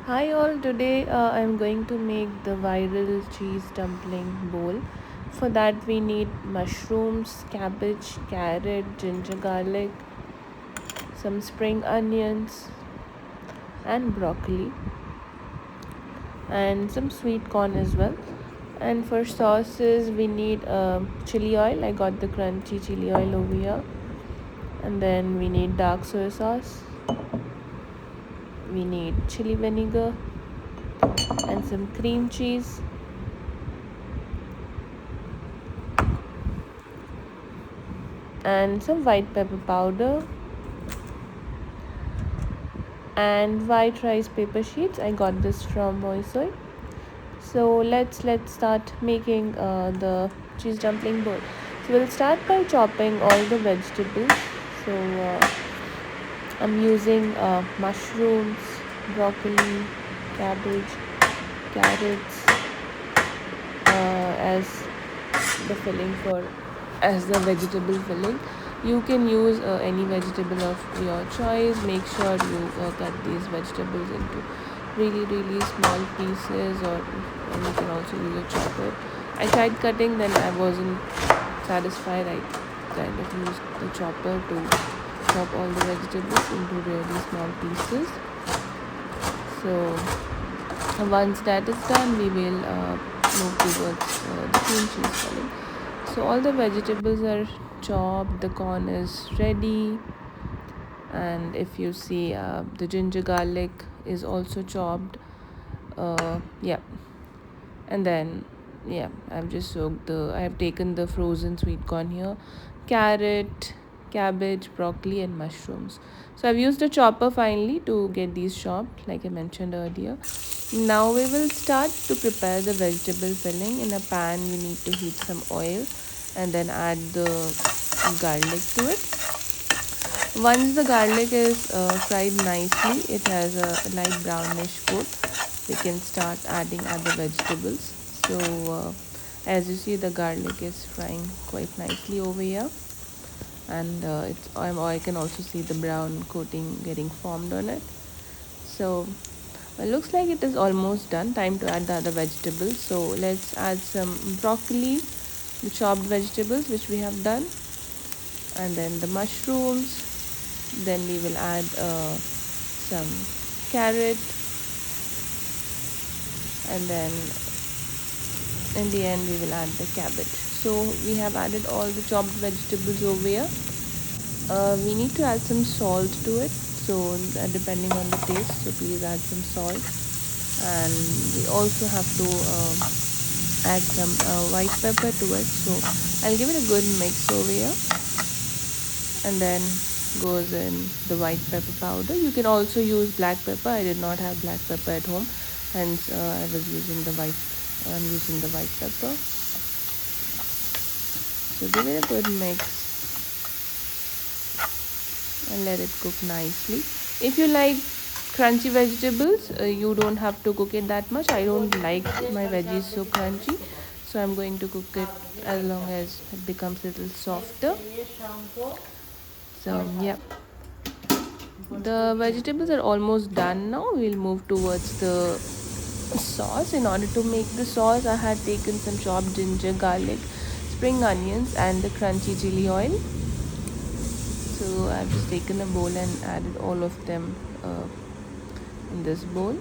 Hi all, today I'm going to make the viral cheese dumpling bowl. For that we need mushrooms, cabbage, carrot, ginger garlic, some spring onions and broccoli and some sweet corn as well. And for sauces we need chili oil. I got the crunchy chili oil over here. And then we need dark soy sauce. We need chili vinegar and some cream cheese and some white pepper powder and white rice paper sheets. I got this from Moisoy. So let's start making the cheese dumpling bowl. So we'll start by chopping all the vegetables. So I'm using mushrooms, broccoli, cabbage, carrots as the filling for as the vegetable filling. You can use any vegetable of your choice. Make sure you cut these vegetables into really small pieces, or and you can also use a chopper. I tried cutting, then I wasn't satisfied. I kind of used the chopper to chop all the vegetables into really small pieces. So once that is done, we will move towards the cream cheese filling. So all the vegetables are chopped, the corn is ready, and if you see the ginger garlic is also chopped. Yeah, and then yeah, I have taken the frozen sweet corn here, carrot, cabbage, broccoli and mushrooms. So I've used a chopper finally to get these chopped like I mentioned earlier. Now we will start to prepare the vegetable filling. In a pan we need to heat some oil and then add the garlic to it. Once the garlic is fried nicely, it has a light brownish coat, we can start adding other vegetables. So as you see, the garlic is frying quite nicely over here, and I can also see the brown coating getting formed on it. So it looks like it is almost done. Time to add the other vegetables. So let's add some broccoli, the chopped vegetables which we have done, and then the mushrooms. Then we will add some carrot, and then in the end we will add the cabbage. So we have added all the chopped vegetables over here. We need to add some salt to it, so depending on the taste, so please add some salt. And we also have to add some white pepper to it, so I'll give it a good mix over here. And then goes in the white pepper powder. You can also use black pepper. I did not have black pepper at home, hence I'm using the white pepper. So give it a good mix and let it cook nicely. If you like crunchy vegetables, you don't have to cook it that much. I don't like my veggies so crunchy, so I'm going to cook it as long as it becomes a little softer. So yeah, the vegetables are almost done now. We'll move towards the sauce. In order to make the sauce, I had taken some chopped ginger, garlic, spring onions and the crunchy chili oil. So I've just taken a bowl and added all of them in this bowl.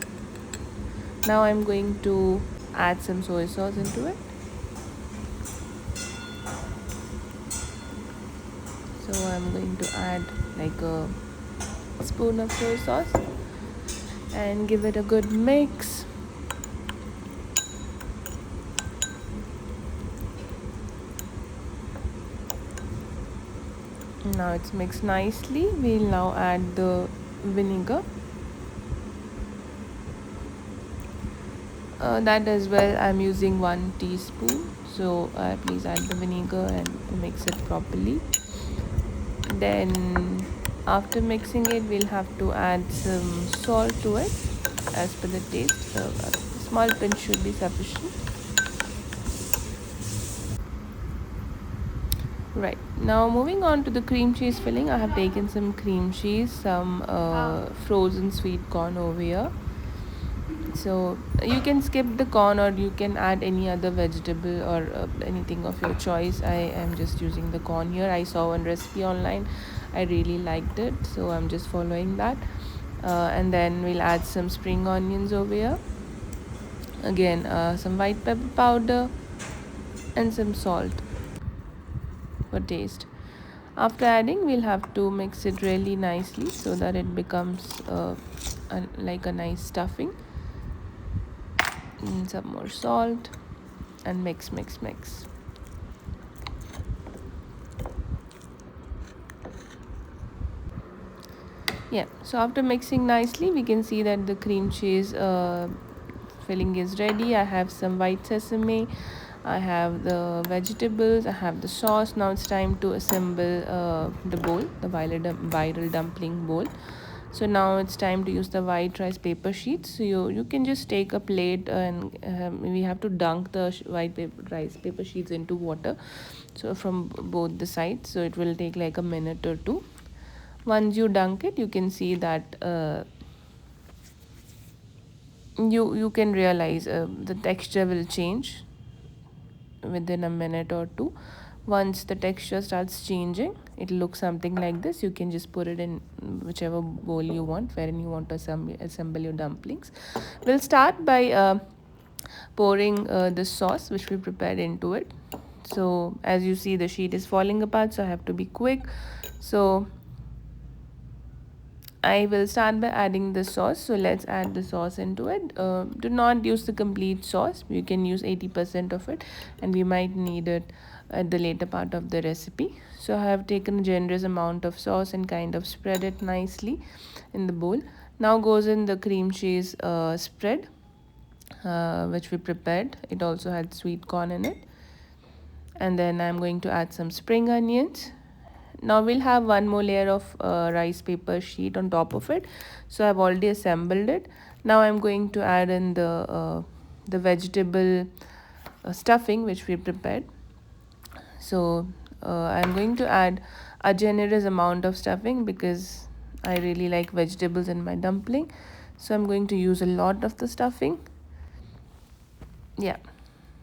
Now I'm going to add some soy sauce into it. So I'm going to add like a spoon of soy sauce and give it a good mix. Now it's mixed nicely. We'll now add the vinegar. That as well, I'm using 1 teaspoon. So please add the vinegar and mix it properly. Then after mixing it, we'll have to add some salt to it as per the taste. A small pinch should be sufficient. Right, now moving on to the cream cheese filling. I have taken some cream cheese, some frozen sweet corn over here, So you can skip the corn, or you can add any other vegetable or anything of your choice. I am just using the corn here. I saw one recipe online, I really liked it, so I'm just following that. And then we'll add some spring onions over here. Again, some white pepper powder and some salt for taste. After adding, we'll have to mix it really nicely so that it becomes like a nice stuffing. And some more salt and mix, mix, mix. Yeah, so after mixing nicely, we can see that the cream cheese filling is ready. I have some white sesame, I have the vegetables, I have the sauce. Now it's time to assemble the bowl, the viral dumpling bowl. So now it's time to use the white rice paper sheets. So you can just take a plate, and we have to dunk the rice paper sheets into water, so from both the sides. So it will take like a minute or two. Once you dunk it, you can see that you can realize the texture will change within a minute or two. Once the texture starts changing, it looks something like this. You can just put it in whichever bowl you want, wherein you want to assemble your dumplings. We'll start by pouring the sauce which we prepared into it. So as you see, the sheet is falling apart, so I have to be quick. So I will start by adding the sauce. So let's add the sauce into it. Do not use the complete sauce. You can use 80% of it, and we might need it at the later part of the recipe. So I have taken a generous amount of sauce and kind of spread it nicely in the bowl. Now goes in the cream cheese spread which we prepared. It also had sweet corn in it. And then I'm going to add some spring onions. Now we'll have one more layer of rice paper sheet on top of it. So I've already assembled it. Now I'm going to add in the vegetable stuffing which we prepared. So I'm going to add a generous amount of stuffing because I really like vegetables in my dumpling. So I'm going to use a lot of the stuffing. Yeah,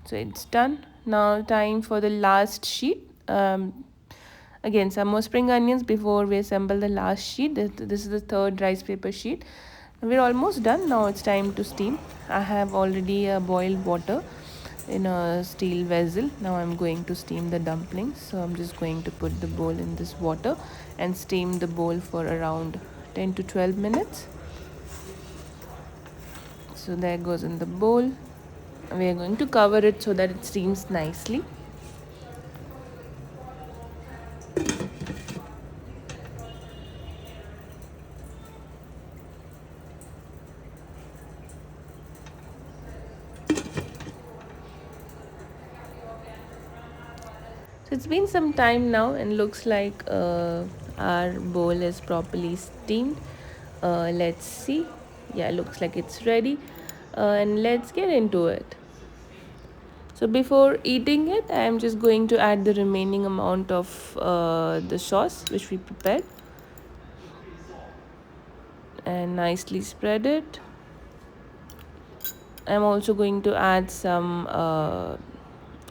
so it's done. Now time for the last sheet. Again, some more spring onions before we assemble the last sheet. This is the third rice paper sheet. We're almost done. Now it's time to steam. I have already boiled water in a steel vessel. Now I'm going to steam the dumplings. So I'm just going to put the bowl in this water and steam the bowl for around 10 to 12 minutes. So there goes in the bowl. We are going to cover it so that it steams nicely. So it's been some time now and looks like our bowl is properly steamed. Let's see. Yeah, looks like it's ready. And let's get into it. So before eating it, I am just going to add the remaining amount of the sauce which we prepared. And nicely spread it. I'm also going to add some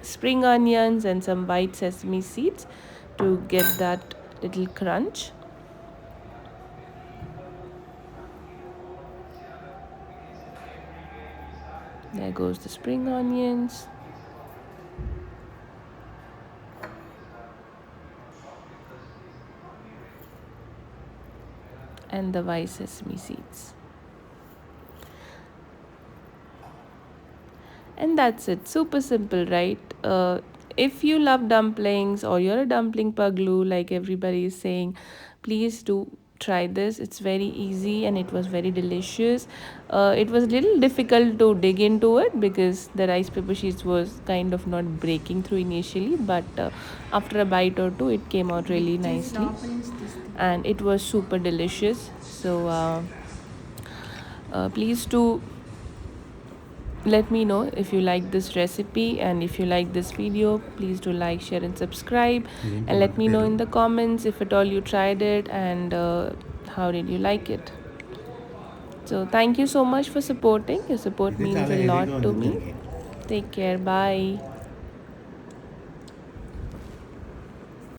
spring onions and some white sesame seeds to get that little crunch. There goes the spring onions. And the white sesame seeds. And that's it. Super simple, right? If you love dumplings or you're a dumpling puglu like everybody is saying, please do try this. It's very easy and it was very delicious. It was a little difficult to dig into it because the rice paper sheets was kind of not breaking through initially, but after a bite or two it came out really nicely and it was super delicious. So please do let me know if you like this recipe, and if you like this video, please do like, share and subscribe, and let me know in the comments if at all you tried it and how did you like it. So thank you so much for supporting. Your support किती means a झालं हे lot दोन to me. दोन घे Take care. Bye.